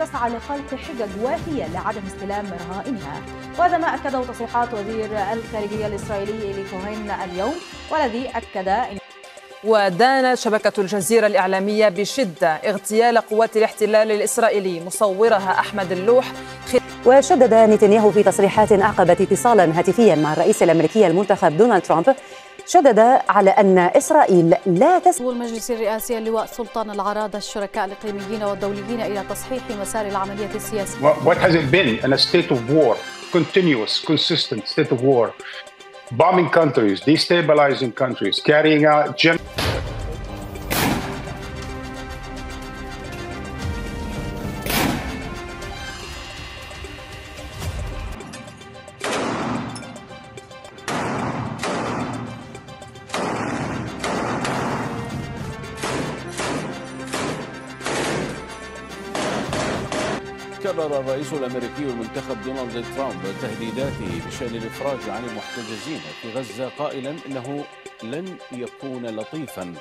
تسعى لخلق حجج وافية لعدم استلام رهائنها، وهذا ما أكده تصريحات وزير الخارجية الإسرائيلي إلي كوهن اليوم، والذي أكد ودانت شبكة الجزيرة الإعلامية بشدة اغتيال قوات الاحتلال الإسرائيلي مصورها أحمد اللوح. وشدد نتنياهو في تصريحات أعقبت اتصالا هاتفيا مع الرئيس الأمريكي المنتخب دونالد ترامب، شدد على أن إسرائيل لا تسمح المجلس الرئاسي اللواء سلطان العراض الشركاء الإقليميين والدوليين إلى تصحيح مسار العملية السياسية. What has it been in a state of war, continuous, consistent state of war, bombing countries, destabilizing countries, carrying out كرر الرئيس الأمريكي المنتخب دونالد ترامب تهديداته بشأن الإفراج عن المحتجزين في غزة، قائلا إنه لن يكون لطيفا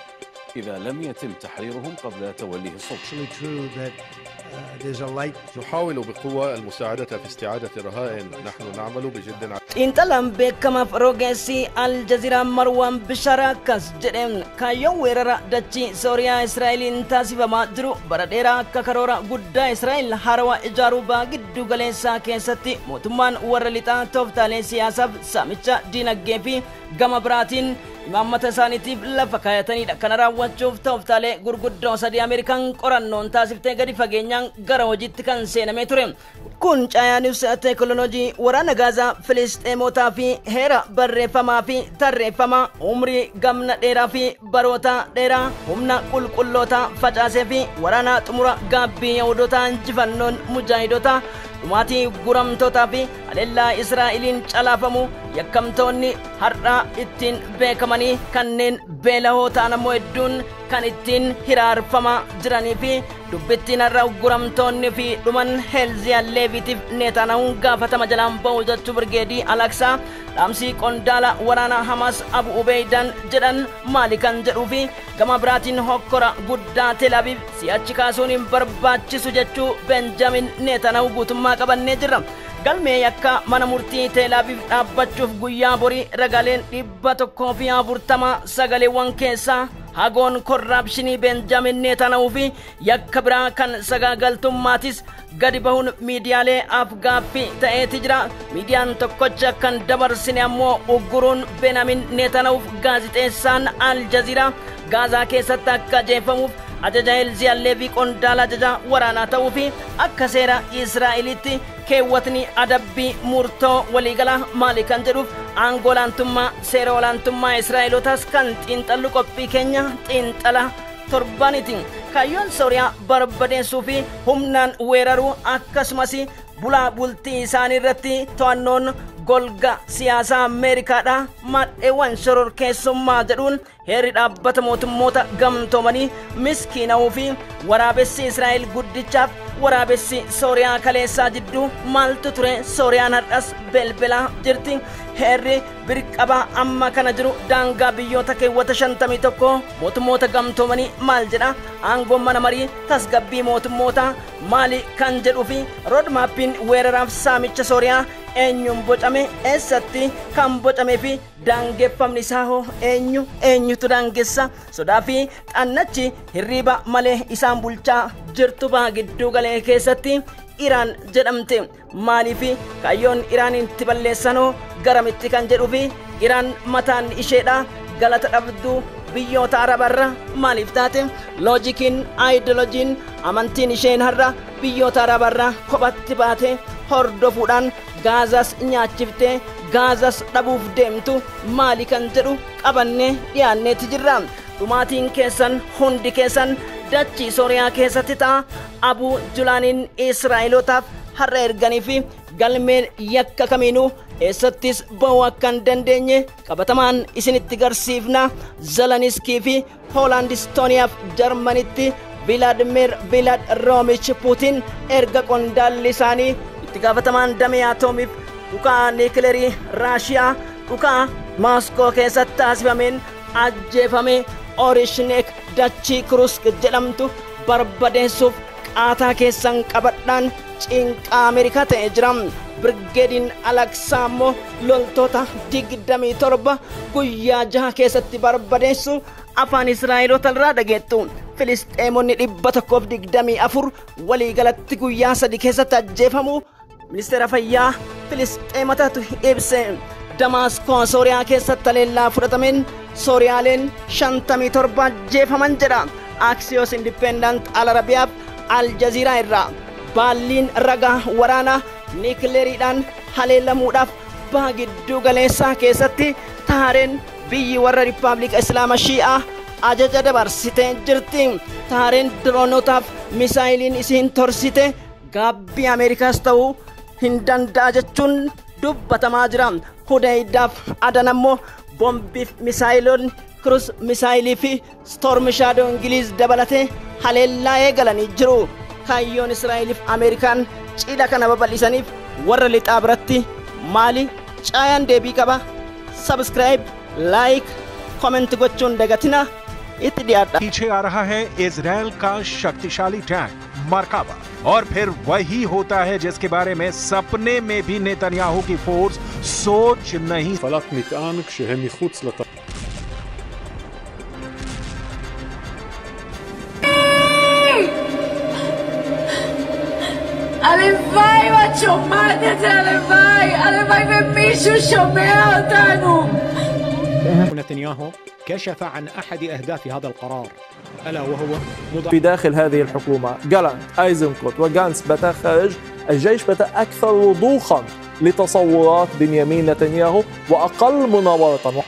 إذا لم يتم تحريرهم قبل توليه السلطة. نحاول بقوة المساعدة في استعادة الرهائن. نحن نعمل بجد انتلم بكما فروغسي الجزيرة مروان بشراكس جرم كايو ويرا دتشي سوريا إسرائيل انتاسفة ما درو برديرا كاكارورا قد إسرائيل هاروا إجارو باقي دوغاليسا كيستي موتمان ورلتا توفتالي سياسة ساميشا دينا جيبي غام براتين إمامة سانيتيف لفكايتاني دكنا راواتشوف توفتالي غرغدو سادي أمريكان قرانون تاسفتي غدي فاقينيان غراو جيتكان سينا ميتورين كون چايا نيوس تكنولوجي ورانا غازا فلسطيموتا في هيرا برفما في ترفما عمري غمنا ديرا في باروتا ديرا همنا كلوتا فجاسي في ورانا تمورا غابي يودوتا جفنون مجاهدوتا Umati guramtoota fi haleellaa Israa'eliin calaafamu yakkamtoonni har'a ittiin beekamanii kanneen beelahoo ta'an ammoo hedduun kan ittiin hiraarfamaa jiranii fi dubbittiin har'a guramtoonni fi dhuman Heelziyaan Leevitiif Neetaanahuun gaafatama jalaan ba'u jechuu Birgeedii Alaksaa dhaamsii qondaala waraana Hamas Abu Ubeydan jedhan maali kan jedhuu fi gama biraatiin hokkora guddaa Tel Aviv si'achi kaasuun hin barbaachisu jechuu Benjamin Neetaanahu guutummaa qabannee jirra. galmee yakka mana murtii Tel Aviv dhaabbachuuf guyyaa borii ragaaleen 140 sagaleewwan keessaa hagoon korraapshinii Benjamin Neetaanahu fi yakka biraa kan sagaagaltummaatis gadi bahuun miidiyaalee afgaaffii ta'eeti jira. Miidiyaan tokkocha kan dabarsine ammoo ugguruun Benjamin Neetaanahuuf gaazixeessaan Al Jazeera Gaazaa keessatti akka jeefamuuf ajaja Heelziyaan Leevii qondaala ajaja waraanaa ta'uu fi akka seera Israa'elitti keewwatni adabbii murtoo waliigalaa maali kan jedhuuf aangoo olaantummaa seera olaantummaa Israa'elootaas kan xiinxallu qophii keenya xiinxala torbaniti. Kaayyoon Sooriyaa barbadeessuu fi humnaan weeraruu akkasumas bulaa bultii isaanii irratti to'annoon golga siyaasaa Ameerikaadha madheewwan shororkeessummaa jedhuun heerri dhaabbata mootummoota gamtoomanii miskiina'uu fi waraabessi Israa'el guddichaaf waraabessi Sooriyaa kaleessaa jidduu maaltu ture? Sooriyaan har'as belbelaa jirti. Heerri birqabaa amma kana jiru daangaa biyyoota keewwata 51 mootummoota gamtoomanii maal jedha? Aangoon mana marii tasgabbii mootummoota maali kan jedhuu fi roodmaappiin weeraraaf saamicha Sooriyaa eenyuun bocame, eessatti kan bocamee fi daangeffamni isaa hoo eenyutu daangessa? Sodaa fi xannachi hirriba malee isaan bulchaa jirtu baa gidduu galee keessatti Iraan jedhamte. Maaliif kaayyoon Iraaniin itti balleessanoo garamitti kan jedhuu fi Iraan mataan isheedha galata dhabduu biyyoota Arabarra maaliif taate? Loojikiin aayidoloojiin amantiin isheen har'a biyyoota Arabarra kophatti baate hordofuudhaan Gaazas nyaachiftee Gaazas dhabuuf deemtu maali kan jedhu qabannee dhiyaanneeti jirra. Dhumaatiin keessan hundi keessan dachii Sooriyaa keessatti ta'a. Abu Julaaniin Israa'elootaaf har'a erganii fi galmeen yakka kamiinuu eessattis ba'uu akka hin dandeenye qabatamaan isinitti garsiifna. Zeleniskii fi Hoolaandistooniyaaf Jarmanitti Vilaadimir Vilaadroomiich Puutiin erga qondaalli isaanii itti gaafatamaan damee atoomiif dhukaa niikileerii Raashiyaa dhukaa Maaskoo keessatti taasifameen ajjeefame Orishneek dachii Kurusk jedhamtu barbadeessuuf aataa keessan qabadhaan cinqaa Ameerikaa ta'ee jira. Birgeediin Alaksaa immoo loltoota 27 guyyaa 6 keessatti barbadeessu afaan Israa'eloota irraa dhageettu. Filisxeemonni 124 waliigalatti guyyaa 3 keessatti ajjeefamu ministeera fayyaa Filisxeemotatu ibse. Damaasqoo Sooriyaa keessatti haleellaa fudhatameen Sooriyaaleen 57 ajjeefaman jedha. Axios Independent Al Arabiyaaf Al Jazeeraa irraa baalliin ragaa waraanaa niikleeriidhaan haleelamuudhaaf baha gidduu galeessaa keessatti Tahareen biyyi warra Rippaabilika Islaama Shi'aa ajaja dabarsitee jirti. Tahareen diroonotaaf misaayiliin isiin torsite gaabbii Ameerikaas ta'uu hin danda'a jechuun dubbatamaa jira. Hudaydaaf Adan ammoo boombiif misaayiloonni Cruise misaayilii fi Storm Shadow Ingiliiz dabalatee haleellaa eegalanii jiru. Kaayyoon Israa'eliif Ameerikaan cidha kana babal'isaniif warra lixaa biratti maali? Caayaan deebii qaba. Subscribe, like, comment gochuun dagatina. इतनी दियाता पीछे आ रहा है इजराइल का शक्तिशाली टैंक मरकाबा और फिर वही होता है जिसके बारे में सपने में भी नेतन्याहू की फोर्स सोच नहीं फलक मטען כשהם מחוץ לת... הלוואי ואת שומעת את זה, הלוואי ומישהו שומע אותנו. نتنياهو كشف عن أحد أهداف هذا القرار ألا وهو في داخل هذه الحكومة جالانت أيزنكوت وغانس بتخرج الجيش بتا أكثر وضوحا لتصورات بنيامين نتنياهو وأقل مناورة.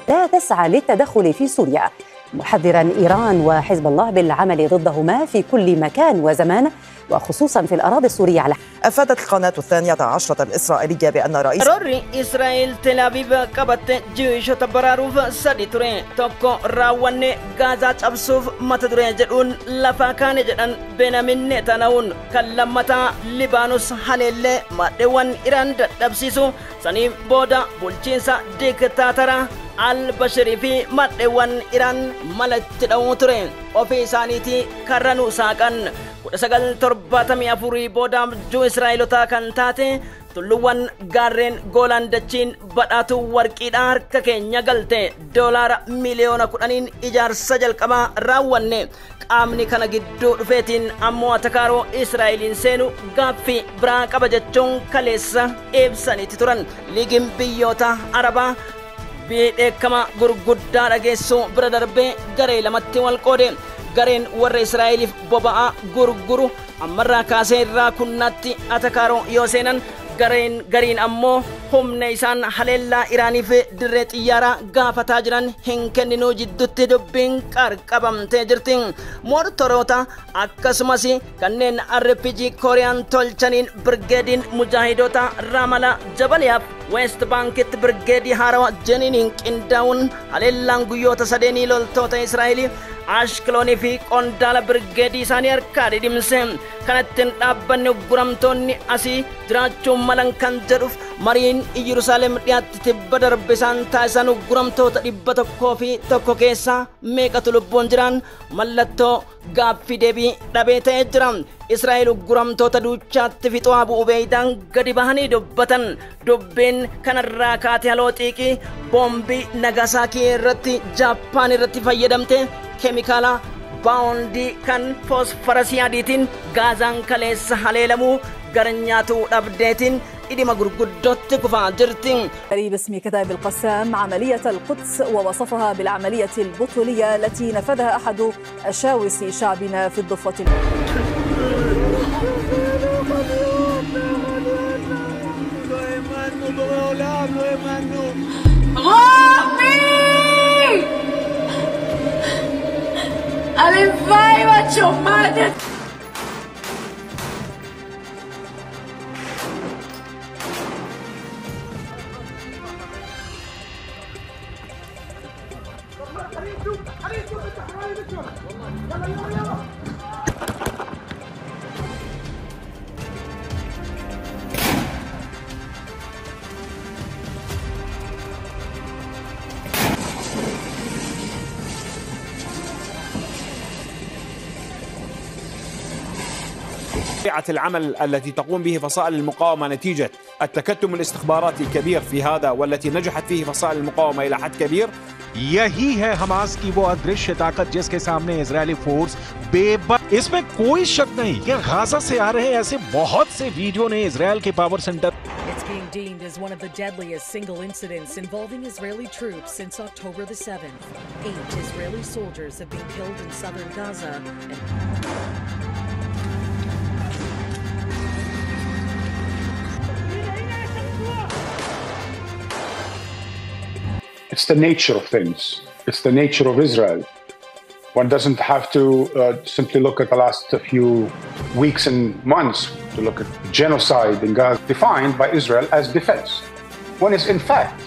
لا تسعى للتدخل في سوريا، محذرا إيران وحزب الله بالعمل ضدهما في كل مكان وزمان وخصوصا في الأراضي السورية. أفادت القناة 12 الإسرائيلية بأن رئيس إسرائيل تل أبيب قبت جيش تبراروف سدي توري توكو راواني غازا تبسوف متدوري جدون لفا كان جدن بنامين نتناون كلمتا لبانوس حليل مدوان إيران دبسيسو سني بودا بولچينسا ديكتاترا البشري في مدوان إيران ملت تدعو توري وفي سانيتي كرنو ساقن sagal torbatamii afurii booda joo Israa'elotaa kan taate tulluuwwan gaarreen goolaan dachiin badhaatu warqiidhaa harka keenya galte doolaara miliyoona 10 ijaarsa jalqabaa raawwanne qaamni kana gidduu dhufeetiin ammoo atakaaroo Israa'eliin seenu gaaffii biraa qaba jechuun kaleessa ibsanitti turan. Liigiin biyyoota Arabaa beekama gurguddaa dhageessuu bira darbee garee lamatti wal qoode. Gareen warra Israa'eliif boba'aa gurguru ammarraa kaasee irraa kunnaatti atakaaroo yoo seenan gariin ammoo humna isaan haleellaa Iraaniif dirree xiyyaaraa gaafataa jiran hin kenninuu jidduutti dubbiin qarqabamtee jirti. Mortoroota akkasumas kanneen RPG Kooriyaan tolchaniin birgeediin mujaahidoota Raamala Jabaliyaaf West Bankitti birgeedii haarawaa jeniiniin qindaa'uun haleellaan guyyoota sadeenii loltoota Israa'elii Ashkelonii fi qondaala birgeedii isaanii harkaa dhidhimse. Kanattiin dhaabbanni guramtoonni asii jiraachuun malan kan jedhuuf mariin Yerusaalem dhiyaatti tibba darbe isaan taasisan guramtoota 101 keessaa meeqatu lubbuun jiran mallattoo gaaffii deebii dhabee ta'ee jira. Israa'el guramtoota duuchaatti fixuu Abu Ubeydaan gadi bahanii dubbatan. Dubbiin kanarraa kaatee haloo xiiqii boombii Nagasaakii irratti Jaappaan irratti fayyadamte keemikaala baawundii kan foosfarasii adiitiin gaazaan kaleessa haleelamuu garnyaatuu dhabdeetiin إدم غرغدوت كفا جرتين. باسم كتاب القسام عملية القدس ووصفها بالعملية البطولية التي نفذها أحد أشاوس شعبنا في الضفة. הלוואי ואת שומעת את طبيعة العمل التي تقوم به فصائل المقاومة نتيجة التكتم الاستخباراتي الكبير في هذا والتي نجحت فيه فصائل المقاومة إلى حد كبير. यही है हमास की वो अदृश्य ताकत जिसके सामने Israeli force बेबस। इसमें कोई शक नहीं कि गाजा से आ रहे ऐसे बहुत से वीडियो ने इजरायल के power centre. It's being deemed as one of the deadliest single incidents involving Israeli troops since October the 7th. 8 Israeli soldiers have been killed in southern Gaza. It's the nature of things. It's the nature of Israel. One doesn't have to simply look at the last few weeks and months to look at genocide in Gaza defined by Israel as defense, when it's in fact,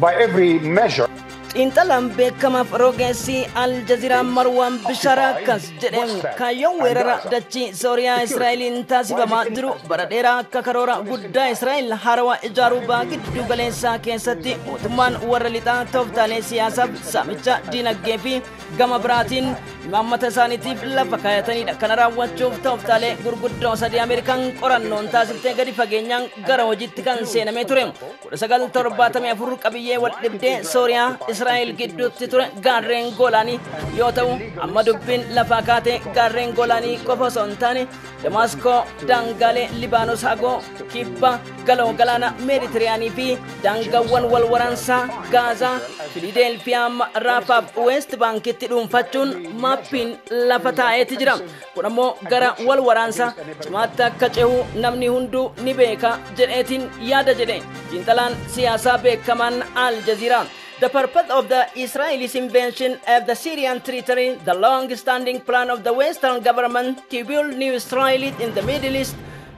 by every measure. xiinxalaan beekamaaf rogeessi aljaziiraa marwaan bisharaa akkas jedheen kaayyoon weerara dachii sooriyaa israa'eliin taasifamaa jiru bara dheeraa akka karoora guddaa israa'el haarawaa ijaaruu ba'aa giddu galeessaa keessatti mootummaan warra lixaa tooftaalee siyaasaaf saamicha diinagdee fi gama biraatiin imaammata isaaniitiif lafa kaayatanidha. Kana raawwachuuf tooftaalee gurguddoo sadii Ameerikaan qorannoon taasiftee gadi fageenyaan gara hojiitti kan seenamee ture. 1974 qabiyyee wal dhibdee sooriyaa Israa'el gidduutti ture gaarreen Goolaanii yoo ta'u amma dubbiin lafaa kaatee gaarreen Goolaanii qofa osoo hin taane Damaskoo, daangaalee Libaanos hagoo, kibba galoo galaana Meeditiraanii fi daangaawwan wal waraansaa Gaazaa, Filiidelfiyaa, Raafaa fi Weest Baankitti dhuunfachuun maappiin lafa taa'eeti jira. Kun ammoo gara wal waraansaa cimaatti akka cehu namni hunduu ni beeka jedheetiin yaada jedhe xiinxalaan siyaasaa beekamaan Al Jazeera. The purpose of the Israelis invasion of the Syrian territory, the long-standing plan of the Western government to build new Israelis in the Middle East,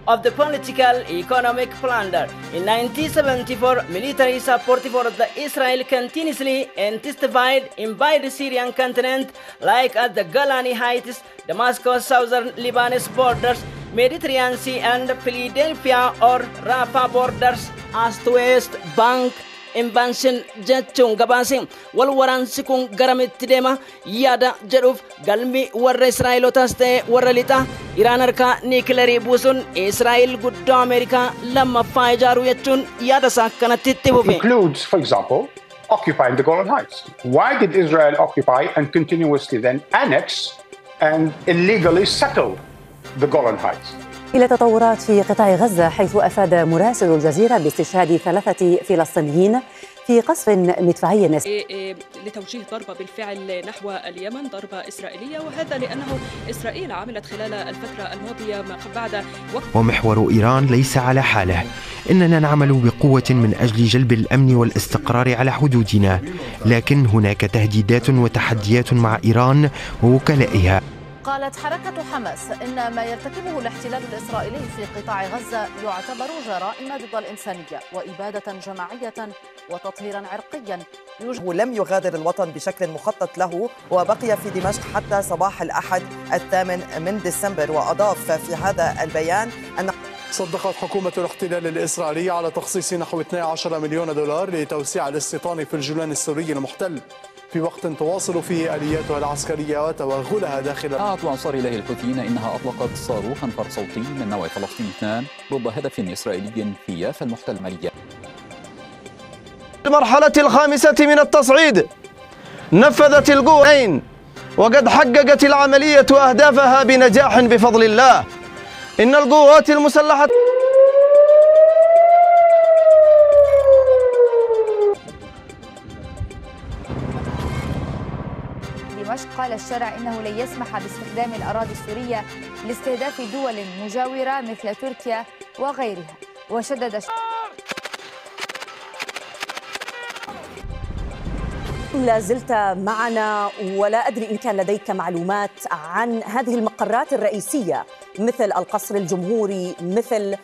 of the political economic plunder. In 1974, military support for the Israel continuously intensified in the Syrian continent, like at the Golani Heights, Damascus, southern Lebanese borders, Mediterranean Sea, and Philadelphia or Rafah borders, as to West Bank. Invasion jechuun gabaasee wal waraansi kun garamitti deema yaada jedhuuf galmi warra Israa'elootaas ta'e warra lixaa Iraan harkaa niikilarii buusuun Israa'el guddoo Ameerikaa lammaffaa ijaaruu jechuun yaada isaa akkanatti itti fufe. Includes, for example, occupying the Golan Heights. Why did Israel occupy and continuously then annex and illegally settle the Golan Heights? إلى تطورات في قطاع غزة، حيث أفاد مراسل الجزيرة باستشهاد 3 فلسطينيين في قصف مدفعي لتوجيه ضربة بالفعل نحو اليمن، ضربة إسرائيلية، وهذا لأنه إسرائيل عملت خلال الفترة الماضية بعد وقت. ومحور إيران ليس على حاله، إننا نعمل بقوة من أجل جلب الأمن والاستقرار على حدودنا، لكن هناك تهديدات وتحديات مع إيران ووكلائها. قالت حركة حماس إن ما يرتكبه الاحتلال الإسرائيلي في قطاع غزة يعتبر جرائم ضد الإنسانية وإبادة جماعية وتطهيرا عرقيا. لم يغادر الوطن بشكل مخطط له وبقي في دمشق حتى صباح الأحد 8 من ديسمبر. وأضاف في هذا البيان أن صدقت حكومة الاحتلال الإسرائيلي على تخصيص نحو 12 مليون دولار لتوسيع الاستيطان في الجولان السوري المحتل، في وقت تواصل فيه آلياتها العسكرية وتوغلها داخل. أعلنت أنصار الله الحوثيين إنها أطلقت صاروخا فرصوتي من نوع فلسطين 2 ضد هدف إسرائيلي في يافا المحتل ماليا. المرحلة الخامسة من التصعيد نفذت القوات وقد حققت العملية أهدافها بنجاح بفضل الله. إن القوات المسلحة دمشق قال الشرع إنه لن يسمح باستخدام الأراضي السورية لاستهداف دول مجاورة مثل تركيا وغيرها. وشدد لا زلت معنا، ولا أدري إن كان لديك معلومات عن هذه المقرات الرئيسية مثل القصر الجمهوري، مثل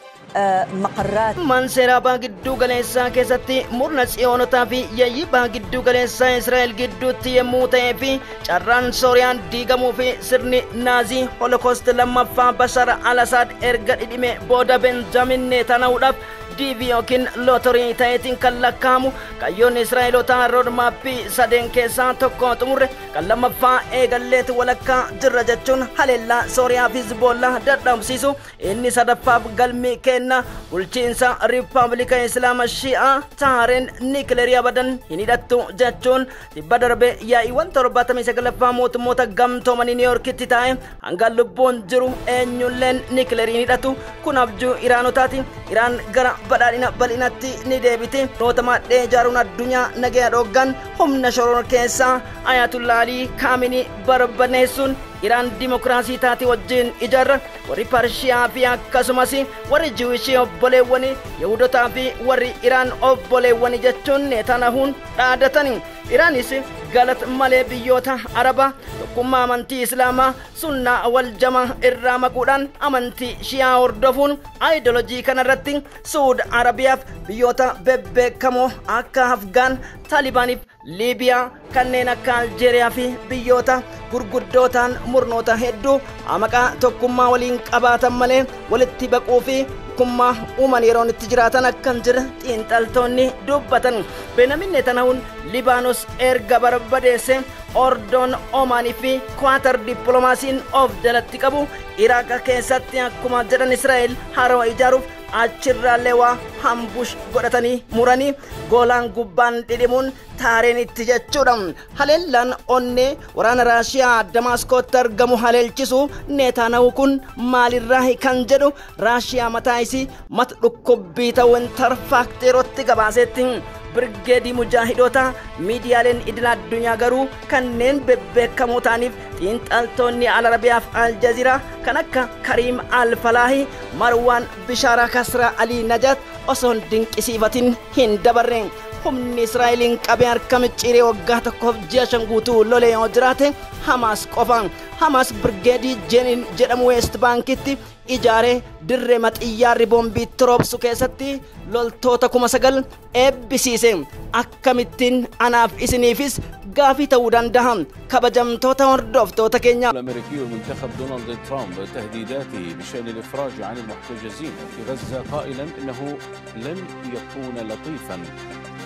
مقرات منسرا باقدو غليسا كيستي مرنس إيونوتا في ييبا قدو غليسا إسرائيل قدو تيموتي في شران سوريان ديغمو في سرني نازي هولوكوست لما فا بشار على ساد إرغد إدمي بودا بنجامين نيتاناو لف DV yookiin lootorii ta'eetiin kan lakkaamu kayyoon Israa'elotaa roodmaappii sadeen keessaa tokko xumurre kan lammaffaa eegalleeti walakkaa jirra jechuun haleellaa Sooriyaa fi Hizboolaa dadhabsiisu inni sadaffaaf galmi kenna bulchiinsa riippaabilika islaama shi'aa tahareen nikileerii abadan hin hidhattu jechuun dhibba darbe yaa'iiwwan 79ffaa mootummoota gamtoomanii niiyorkitti taa'e hanga lubbuun jiru eenyulleen nikileerii hin hidhatu kun abjuu iraanotaati. Iraan gara badhaadhina bal'inatti ni deebiti noota maadhee ijaaruun addunyaa nagaya dhoggan humna shoror keessaa ayatullah alii kaamini barbaneessuun Iraan dimokiraasii taate wajjin ijaarra warri Parshiyaa fi akkasumas warri Jiwishii obboleewwanii Yahudotaa fi warri Iraan obboleewwanii jechuun Netanyahuun dhaadatani. Iraanis galat malee biyyoota Arabaa tokkummaa amantii Islaamaa sunnaa wal jamaa irraa makuudhaan amantii Shiyaa hordofuun aayidolojii kanarratti Suud Arabiyaaf biyyoota bebbeekamoo akka Afgaan, Taalibaaniif Liibiyaa kanneen akka Aljeeriyaa fi biyyoota gurguddootaan murnoota hedduu maqaa tokkummaa waliin qabaatan malee walitti baquu fi kummaa uuman yeroon itti jiraatan akkan jira xiinxaltoonni dubbatan. Benyamin Netanyahuun Libaanos erga barbadeesse Ordoon, Omaanii fi Kwaatar dippiloomaasiin of jalatti qabu Iraaq keessatti akkuma jedhan Israa'el haaraa ijaaruuf achirraallee waa hambush godhatanii muranii goolaan gubbaan dhidhimuun taareen itti jechuudha. Haleellaan onnee waraana Raashiyaa Damaskootti argamu haleelchisu Netanyahu kun maalirraa kan jedhu Raashiyaa mataa isii mata dhukkubbii ta'uun tarfaakteerotti gabaasetti. Birgeedii mujaahidoota miidiyaaleen idil addunyaa garuu kanneen bebbeekamoo ta'aniif xiinxaltoonni Al-Arabiyaaf Al-Jaziiraa kan akka Kariim Al-Falaahi, Marwaan Bishaaraa Kasraa Alii Najaat osoo dinqisiifatin hin dabarre. Humni Israa'eliin qabee harka micciiree waggaa tokkoof ji'a 5 guutuu lolee yoo jiraate Hamaas qofa. Hamaas Birgeedii Jeniin jedhamu West Bankitti ijaaree dirree xiyyaarri boombii roobsu keessatti loltoota 9,000 eebbisiise. Akkamittiin anaaf isiniifis gaafii ta'uu danda'a. kabajamtoota hordoftoota keenya. الأمريكي المنتخب دونالد ترامب تهديداته بشأن الإفراج عن المحتجزين في غزة قائلا إنه لن يكون لطيفا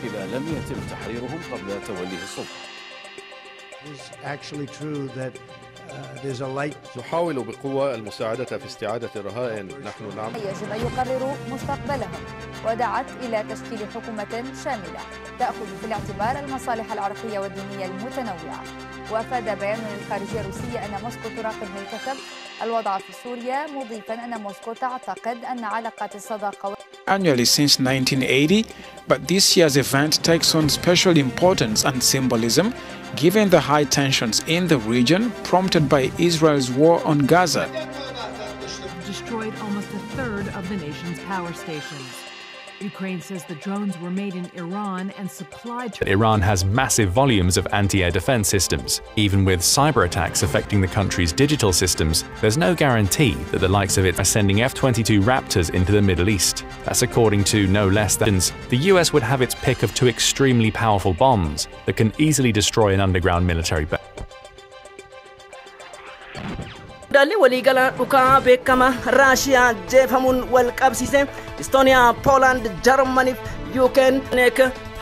إذا لم يتم تحريرهم قبل توليه السلطة. It's actually true that there's a light. نحاول بقوة المساعدة في استعادة الرهائن. نحن نعمل. يجب أن يقرروا مستقبلهم ودعت إلى تشكيل حكومة شاملة تأخذ في الاعتبار المصالح العرقية والدينية المتنوعة. وأفاد بيان للخارجية الروسية أن موسكو تراقب بالكثب الوضع في سوريا مضيفا أن موسكو تعتقد أن علاقات الصداقة annually since 1980, but this year's event takes on special importance and symbolism given the high tensions in the region prompted by Israel's war on Gaza. Destroyed almost a third of the nation's power stations. Ukraine says the drones were made in Iran and supplied to Iran has massive volumes of anti-air defense systems. Even with cyber attacks affecting the country's digital systems, there's no guarantee that the likes of it are sending F-22 Raptors into the Middle East. That's according to no less than the US would have its pick of 2 extremely powerful bombs that can easily destroy an underground military base. Dalli waliigala dhukaa beekama Raashiyaa jeefamuun wal qabsiise Estooniyaa, Poolaand, Jarmaniif Yuukeen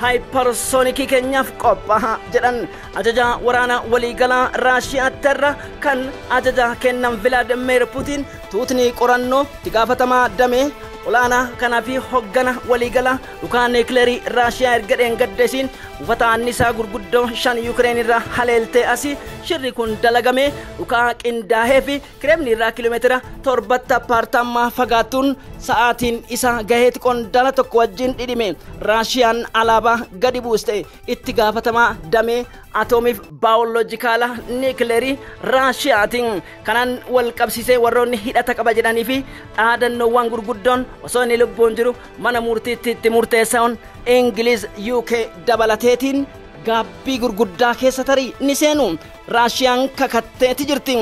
hypersoonikii keenyaaf qophaa'aa jedhan ajaja waraana waliigalaa Raashiyaattirra kan ajaja kennan Vilaadimeer Puutiin tuutni qorannoo itti gaafatamaa damee olaanaa kanaa fi hoggana waliigala dhukaa niikleerii Raashiyaa erga dheengaddeesiin uffata annisaa gurguddoo 5 Yuukireen irraa haleeltee asii shirri kun dalagame dhukaa qindaa'ee fi kireemni irraa kiiloomeetira 7 paartammaa fagaatuun sa'aatiin isa gaheeti qondaala tokko wajjin dhidhime. Raashiyaan alaabaa gadi buuste itti gaafatamaa damee atoomiif baayoloojikaala niikleerii Raashiyaatiin kanaan wal qabsiisee warroonni hidhata qaba jedhanii fi dhaadannoowwan gurguddoon osoo inni lubbuun jiru mana murtiitti itti murteessuun Ingiliz UK dabalateetiin gaabbii gurguddaa keessa tarii ni seenu. Raashiyaan kakatteeti jirti.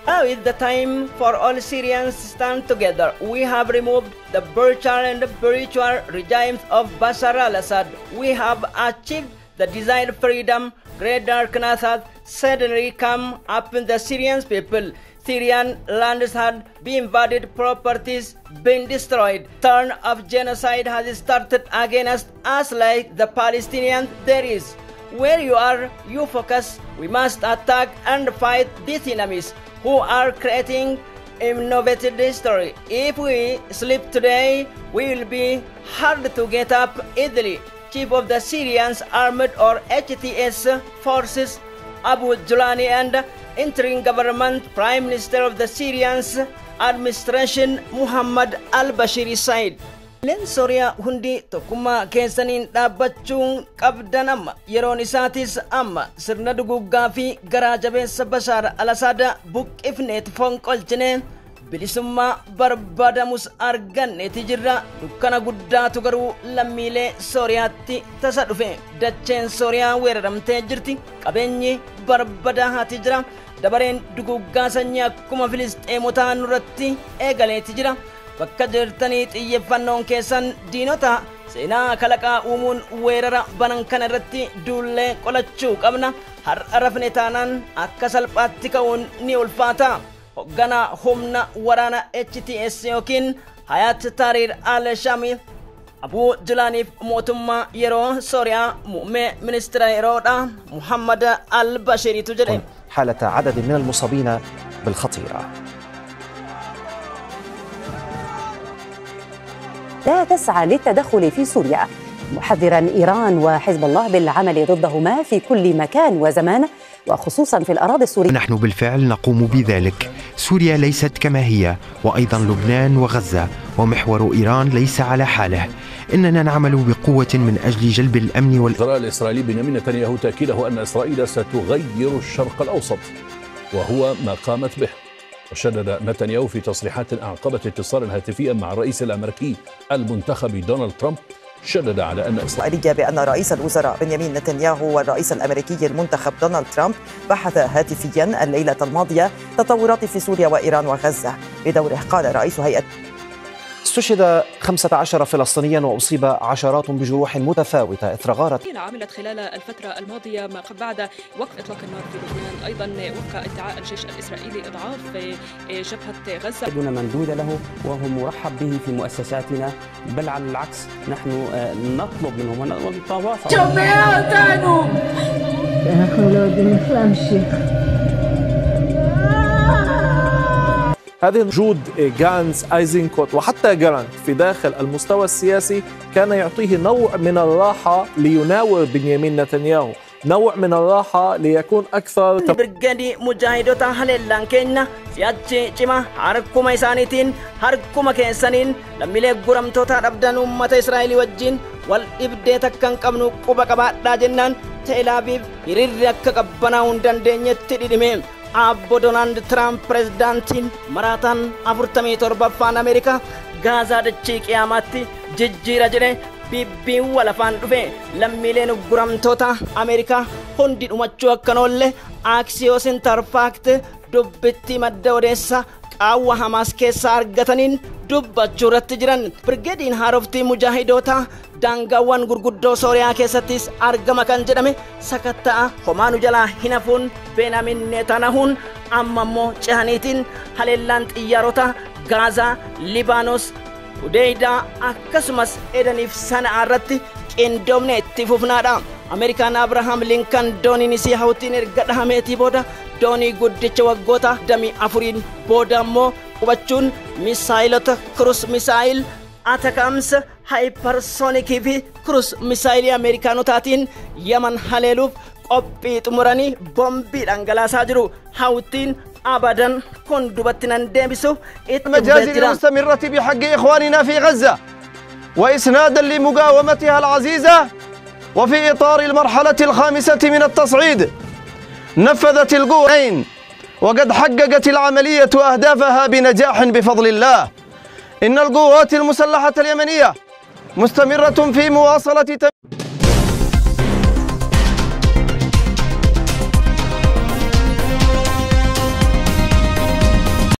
Now is the time for all Syrians to stand together. We have removed the virtual and spiritual regimes of Bashar al-Assad. We have achieved the desired freedom. Great darkness has suddenly come upon the Syrian people. Syrian lands had been invaded, properties been destroyed. Turn of genocide has started against us like the Palestinians. There is. Where you are, you focus. We must attack and fight these enemies who are creating innovated history. If we sleep today, we will be hard to get up easily. Chief of the Syrian Armed or HTS Forces Abu Julani and interim government Prime Minister of the Syrian administration Muhammad al-Bashir said. Leen Sooriyaa hundi tokkummaa keessaniin dhaabbachuun qabdan amma yeroon isaatis amma sirna duguggaa fi garaa jabeessa Bashaar al-Assad buqqifneet fonqolchine bilisummaa barbaadamus arganneeti jirra. Dukkana guddaatu garuu lammiilee Sooriyaatti tasa dhufe. Dacheen Sooriyaa weeraramtee jirti. Qabeenyi barbadaa'aati jira. Dabareen duguggaa sanyii akkuma Filisxeemotaa nurratti eegaleeti jira. Bakka jirtanii xiyyeeffannoon keessan diinota seenaa kalaqaa uumuun weerara banan kana irratti duullee qolachuu qabna. Har'a rafne taanaan akka salphaatti ka'uun ni ulfaata. Hoggana humna waraana HTS yookiin Hayat Tahrir al-Shami Abu Julaaniif mootummaa yeroo Sooriyaa muummee ministeera yeroodha Muhammad al-Bashiriitu jedhe. حالة عدد من المصابين بالخطيرة. لا تسعى للتدخل في سوريا، محذرا إيران وحزب الله بالعمل ضدهما في كل مكان وزمان وخصوصا في الأراضي السورية. نحن بالفعل نقوم بذلك. سوريا ليست كما هي، وأيضا لبنان وغزة، ومحور إيران ليس على حاله. إننا نعمل بقوة من أجل جلب الأمن والإسرائيلي الإسرائيلي بنيامين نتنياهو تأكيده أن إسرائيل ستغير الشرق الأوسط وهو ما قامت به. وشدد نتنياهو في تصريحات أعقبت اتصالا هاتفيا مع الرئيس الأمريكي المنتخب دونالد ترامب شدد على أن إسرائيلية بأن رئيس الوزراء بنيامين نتنياهو والرئيس الأمريكي المنتخب دونالد ترامب بحث هاتفيا الليلة الماضية تطورات في سوريا وإيران وغزة. بدوره قال رئيس هيئة استشهد 15 فلسطينيا وأصيب عشرات بجروح متفاوتة إثر غارة عملت خلال الفترة الماضية ما بعد وقف إطلاق النار في لبنان. أيضا وفق ادعاء الجيش الإسرائيلي إضعاف جبهة غزة دون مندود له وهو مرحب به في مؤسساتنا، بل على العكس نحن نطلب منهم ونتواصل. هذه وجود جانس ايزنكوت وحتى جرانت في داخل المستوى السياسي كان يعطيه نوع من الراحة ليناور بنيامين نتنياهو، نوع من الراحة ليكون أكثر برجادي مجاهدوتا هللان كينا سياتشي جما هاركوما إسانيتين هاركوما كيسانين لميلي قرمتوتا ربدان أمة إسرائيل وجين والإبديتا كان قبنو قبا قبا داجنان تيلابيب يريريك قبنا هندان دينيت تديمين Abbo Donald Trump prezidaantiin maraataan 47ffaan Ameerikaa Gaazaa dachee qiyaamaatti jijjiira jedhe bibbiin walafaan dhufe. Lammiileen guramtoota Ameerikaa hundi dhumachuu akkan oolle Axios Interfact dubbitti madda odeessa qaawwa Hamaas keessaa argataniin dubbachuu irratti jiran. Birgeediin haaroftii mujaahidoota daangaawwan gurguddoo Sooriyaa keessattis argama kan jedhame sakatta'a homaanu jalaa hin hafuun Benyamin Netanyahuun amma immoo cehaniitiin haleellaan xiyyaarota Gaazaa, Libaanos, Hudeydaa akkasumas Edeniif Sana'aa irratti qindoomne itti fufnaadha. Ameerikaan Abrahaam Linkan dooniin isii hawtiin erga dhahameetii booda doonii guddicha waggoota 24 booda immoo qubachuun misaayilota Cruise misaayil Atacams hypersonic fi Cruise misaayilii Ameerikaanotaatiin Yaman haleeluuf qophii xumuranii bombii dhangalaasaa jiru. Hawtiin أبداً كن دبتنا ندمسو المجازر المستمرة بحق إخواننا في غزة وإسناداً لمقاومتها العزيزة وفي إطار المرحلة الخامسة من التصعيد نفذت القوة وقد حققت العملية أهدافها بنجاح بفضل الله. إن القوات المسلحة اليمنية مستمرة في مواصلة